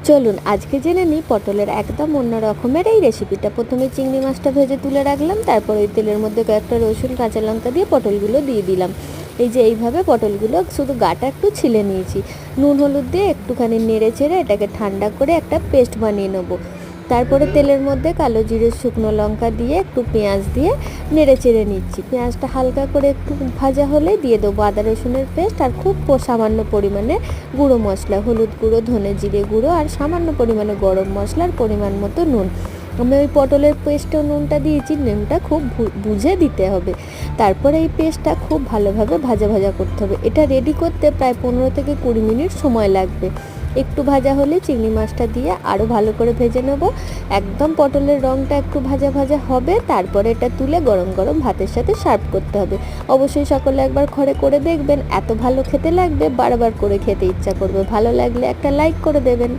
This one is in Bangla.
চলুন আজকে জেনে নিই পটলের একদম অন্য রকমের এই রেসিপিটা। প্রথমে চিংড়ি মাছটা ভেজে তুলে রাখলাম, তারপর ওই তেলের মধ্যে কয়েকটা রসুন কাঁচা লঙ্কা দিয়ে পটলগুলো দিয়ে দিলাম। এই যে এইভাবে পটলগুলো শুধু গাটা একটু ছিলে নিয়েছি। নুন হলুদ দিয়ে একটুখানি নেড়ে চেড়ে এটাকে ঠান্ডা করে একটা পেস্ট বানিয়ে নেবো। তারপরে তেলের মধ্যে কালো জিরে শুকনো লঙ্কা দিয়ে একটু পেঁয়াজ দিয়ে নেড়ে চেড়ে নিচ্ছি। পেঁয়াজটা হালকা করে একটু ভাজা হলে দিয়ে দেবো আদা রসুনের পেস্ট আর খুব সামান্য পরিমাণে গুঁড়ো মশলা, হলুদ গুঁড়ো, ধনে জিরে গুঁড়ো আর সামান্য পরিমাণে গরম মশলার পরিমাণ মতো নুন। আমি ওই পটলের পেস্টেও নুনটা দিয়েছি, নুনটা খুব বুঝে দিতে হবে। তারপরে এই পেস্টটা খুব ভালোভাবে ভাজা ভাজা করতে হবে। এটা রেডি করতে প্রায় 15 থেকে 20 মিনিট সময় লাগবে। একটু ভাজা হলে চিংড়ি মাছটা দিয়ে আরও ভালো করে ভেজে নেব। একদম পটলের রঙটা একটু ভাজা ভাজা হবে, তারপরে এটা তুলে গরম গরম ভাতের সাথে সার্ভ করতে হবে। অবশ্যই সকলে একবার ঘরে করে দেখবেন, এত ভালো খেতে লাগবে, বারবার করে খেতে ইচ্ছা করবে। ভালো লাগলে একটা লাইক করে দেবেন।